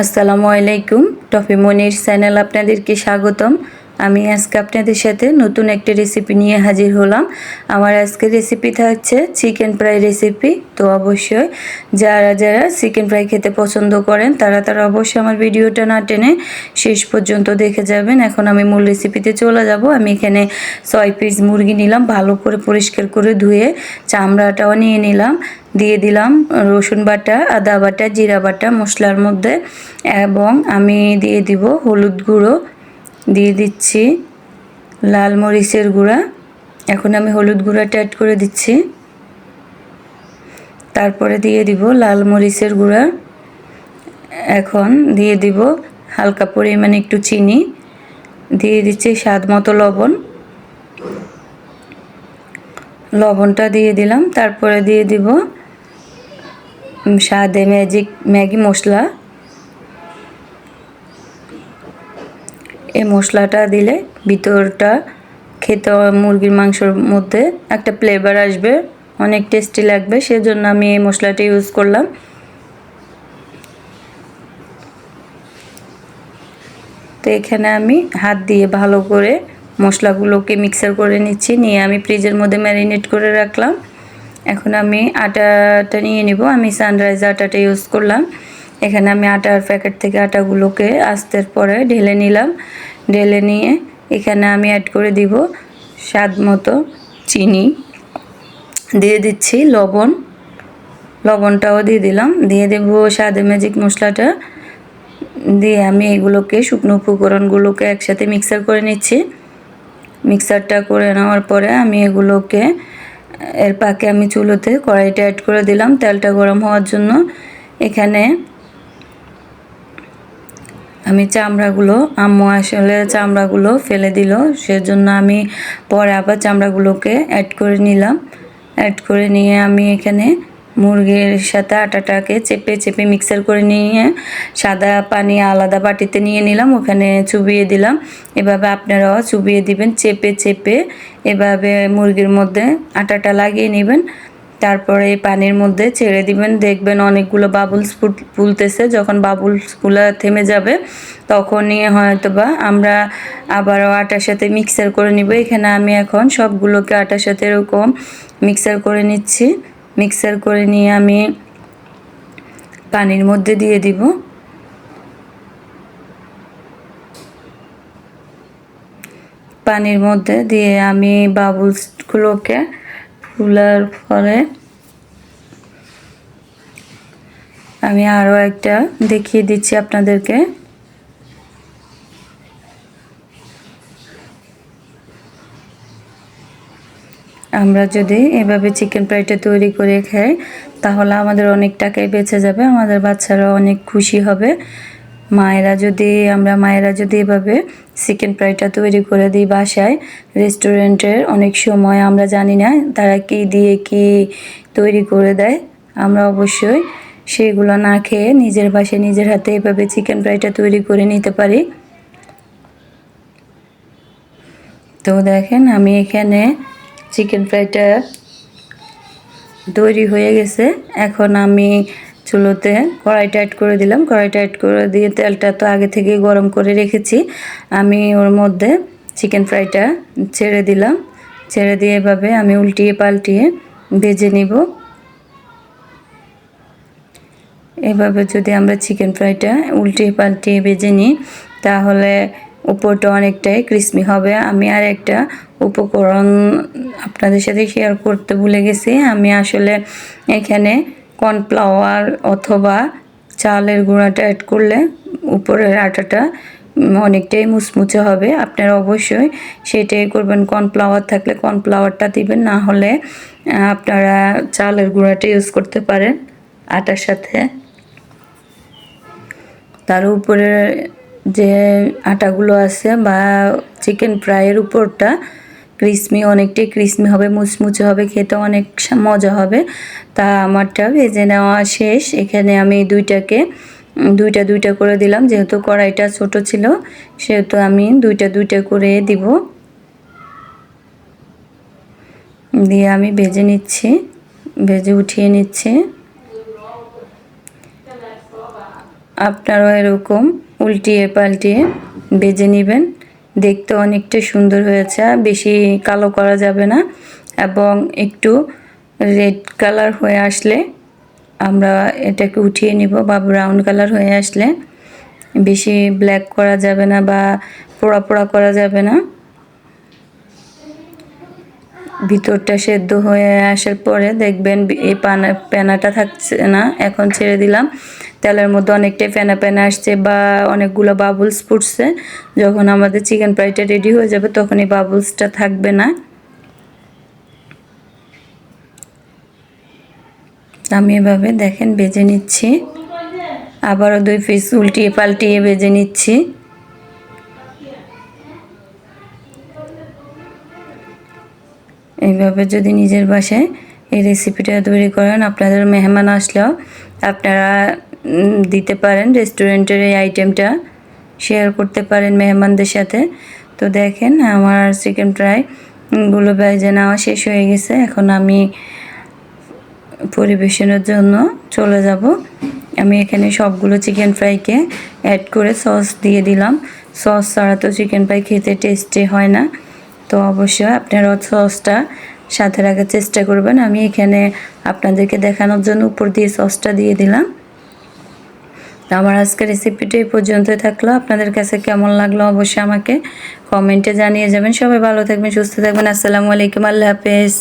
আসসালামু আলাইকুম। টফি মনির চ্যানেল আপনাদেরকে স্বাগতম। আমি আজকে আপনাদের সাথে নতুন একটা রেসিপি নিয়ে হাজির হলাম। আমার আজকের রেসিপিটা হচ্ছে চিকেন ফ্রাই রেসিপি। তো অবশ্যই যারা যারা চিকেন ফ্রাই খেতে পছন্দ করেন তারা অবশ্যই আমার ভিডিওটা না টেনে শেষ পর্যন্ত দেখে যাবেন। এখন আমি মূল রেসিপিতে চলে যাব। আমি এখানে 6 পিস মুরগি নিলাম, ভালো করে পরিষ্কার করে ধুয়ে চামড়াটাও নিয়ে নিলাম। দিয়ে দিলাম রসুন বাটা, আদা বাটা, জিরা বাটা মশলার মধ্যে, এবং আমি দিয়ে দিব হলুদ গুঁড়ো, দিয়ে দিচ্ছি লাল মরিচের গুঁড়া। এখন আমি হলুদ গুঁড়াটা অ্যাড করে দিচ্ছি, তারপরে দিয়ে দিব লাল মরিচের গুঁড়া। এখন দিয়ে দিব হালকা পরিমাণে একটু চিনি, দিয়ে দিচ্ছি স্বাদ মতো লবণটা দিয়ে দিলাম। তারপরে দিয়ে দিব স্বাদে ম্যাগি মশলা। এই মশলাটা দিলে ভিতরটা খেতে মুরগির মাংসের মধ্যে একটা ফ্লেভার আসবে, অনেক টেস্টি লাগবে, সেজন্য আমি এই মশলাটা ইউজ করলাম। তো এখানে আমি হাত দিয়ে ভালো করে মশলাগুলোকে মিক্সার করে নিচ্ছি, নিয়ে আমি ফ্রিজের মধ্যে ম্যারিনেট করে রাখলাম। এখন আমি আটাটা নিয়ে নিব। আমি সানরাইজ আটাটা ইউজ করলাম। এখানে আমি আটার প্যাকেট থেকে আটাগুলোকে আস্তের পরে ঢেলে নিলাম। ঢেলে নিয়ে এখানে আমি অ্যাড করে দিব স্বাদ মতো চিনি, দিয়ে দিচ্ছি লবণটাও দিয়ে দিলাম, দিয়ে দেব স্বাদে ম্যাজিক মশলাটা, দিয়ে আমি এগুলোকে শুকনো উপকরণগুলোকে একসাথে মিক্সার করে নিচ্ছি। মিক্সারটা করে নেওয়ার পরে আমি এগুলোকে এর পাকে আমি চুলোতে কড়াইটা অ্যাড করে দিলাম তেলটা গরম হওয়ার জন্য। এখানে আমি চামড়াগুলো, আম্মু আসলে চামড়াগুলো ফেলে দিল, সেজন্য আমি পরে আবার চামড়াগুলোকে অ্যাড করে নিলাম। অ্যাড করে নিয়ে আমি এখানে মুরগির সাথে আটাটাকে চেপে চেপে মিক্সার করে নিয়ে সাদা পানি আলাদা বাটিতে নিয়ে নিলাম, ওখানে চুবিয়ে দিলাম। এভাবে আপনারাও চুবিয়ে দিবেন, চেপে চেপে এভাবে মুরগির মধ্যে আটাটা লাগিয়ে নেবেন। তারপরে এই পানির মধ্যে ছেড়ে দিবেন, দেখবেন অনেকগুলো বাবুলস ফুলতেছে। যখন বাবুলসগুলো থেমে যাবে তখনই হয়তোবা আমরা আবারও আটার সাথে মিক্সার করে নিব। এখানে আমি এখন সবগুলোকে আটার সাথে এরকম মিক্সার করে নিচ্ছি। মিক্সার করে নিয়ে আমি পানির মধ্যে দিয়ে দিব। পানির মধ্যে দিয়ে আমি বাবুলসগুলোকে ফুলার পরে আমি আরও একটা দেখিয়ে দিচ্ছি আপনাদেরকে। আমরা যদি এভাবে চিকেন ফ্রাইটা তৈরি করে খাই তাহলে আমাদের অনেক টাকাই বেঁচে যাবে, আমাদের বাচ্চারা অনেক খুশি হবে। আমরা মায়েরা যদি এভাবে চিকেন ফ্রাইটা তৈরি করে দিই বাসায়, রেস্টুরেন্টের অনেক সময় আমরা জানি না তারা কি দিয়ে কি তৈরি করে দেয়, আমরা অবশ্যই সেগুলো না খেয়ে নিজের বাসায় নিজের হাতে এভাবে চিকেন ফ্রাইটা তৈরি করে নিতে পারি। তো দেখেন আমি এখানে চিকেন ফ্রাইটা তৈরি হয়ে গেছে। এখন আমি চুলোতে কড়াইটা অ্যাড করে দিলাম। কড়াইটা অ্যাড করে দিয়ে তেলটা তো আগে থেকে গরম করে রেখেছি, আমি ওর মধ্যে চিকেন ফ্রাইটা ছেড়ে দিলাম। ছেড়ে দিয়ে এভাবে আমি উল্টিয়ে পাল্টিয়ে ভেজে নিব। এভাবে যদি আমরা চিকেন ফ্রাইটা উল্টিয়ে পাল্টিয়ে ভেজে নিই তাহলে উপরটা অনেকটাই ক্রিসপি হবে। আমি আর একটা উপকরণ আপনাদের সাথে শেয়ার করতে ভুলে গেছি। আমি আসলে এখানে কর্নফ্লাওয়ার অথবা চালের গুঁড়াটা অ্যাড করলে উপরের আটাটা অনেকটাই মুচমুচে হবে। আপনারা অবশ্যই সেটাই করবেন, কর্নফ্লাওয়ার থাকলে কর্নফ্লাওয়ারটা দিবেন, না হলে আপনারা চালের গুঁড়াটা ইউজ করতে পারেন আটার সাথে। তার উপরে যে আটাগুলো আছে বা চিকেন ফ্রাইয়ের উপরটা অনেকটাই ক্রিসপি হবে, মুচমুচে হবে, খেতে অনেক মজা হবে। তা আমারটা ভেজে নেওয়া শেষ। এখানে আমি দুইটা করে দিলাম, যেহেতু কড়াইটা ছোট ছিল সেহেতু আমি দুইটা করে দিব। দিয়ে আমি ভেজে উঠিয়ে নিচ্ছি। আপনারাও এরকম উল্টিয়ে পাল্টিয়ে ভেজে নেবেন। দেখতে অনেকটা সুন্দর হয়েছে, বেশি কালো করা যাবে না, এবং একটু রেড কালার হয়ে আসলে আমরা এটাকে উঠিয়ে নিব, বা ব্রাউন কালার হয়ে আসলে, বেশি ব্ল্যাক করা যাবে না বা পোড়া পোড়া করা যাবে না। ভিতরটা সেদ্ধ হয়ে আসার পরে দেখবেন এই পেনাটা থাকছে না। এখন ছেড়ে দিলাম, তেলের মধ্যে অনেকটাই ফেনা ফেনা আসছে বা অনেকগুলো বাবলস ফুটছে। যখন আমাদের চিকেন ফ্রাইটা রেডি হয়ে যাবে তখন এই বাবলসটা থাকবে না। আমি এভাবে দেখেন ভেজে নিচ্ছি, আবারও 2 পিস উল্টিয়ে পাল্টিয়ে ভেজে নিচ্ছি। এইভাবে যদি নিজের বাসায় এই রেসিপিটা তৈরি করেন, আপনাদের মেহমান আসলেও আপনারা দিতে পারেন। রেস্টুরেন্টের এই আইটেমটা শেয়ার করতে পারেন মেহমানদের সাথে। তো দেখেন আমার চিকেন ফ্রাইগুলো ভেজে নেওয়া শেষ হয়ে গেছে। এখন আমি পরিবেশনের জন্য চলে যাব। আমি এখানে সবগুলো চিকেন ফ্রাইকে অ্যাড করে সস দিয়ে দিলাম। সস ছাড়া তো চিকেন ফ্রাই খেতে টেস্টি হয় না, তো অবশ্যই আপনারা সসটা সাথে রাখার চেষ্টা করবেন। আমি এখানে আপনাদেরকে দেখানোর জন্য উপর দিয়ে সসটা দিয়ে দিলাম। আমার আজকের রেসিপিটা এই পর্যন্তই থাকলো। আপনাদের কাছে কেমন লাগলো অবশ্যই আমাকে কমেন্টে জানিয়ে যাবেন। সবাই ভালো থাকবেন, সুস্থ থাকবেন। আসসালামু আলাইকুম, আল্লাহ হাফেজ।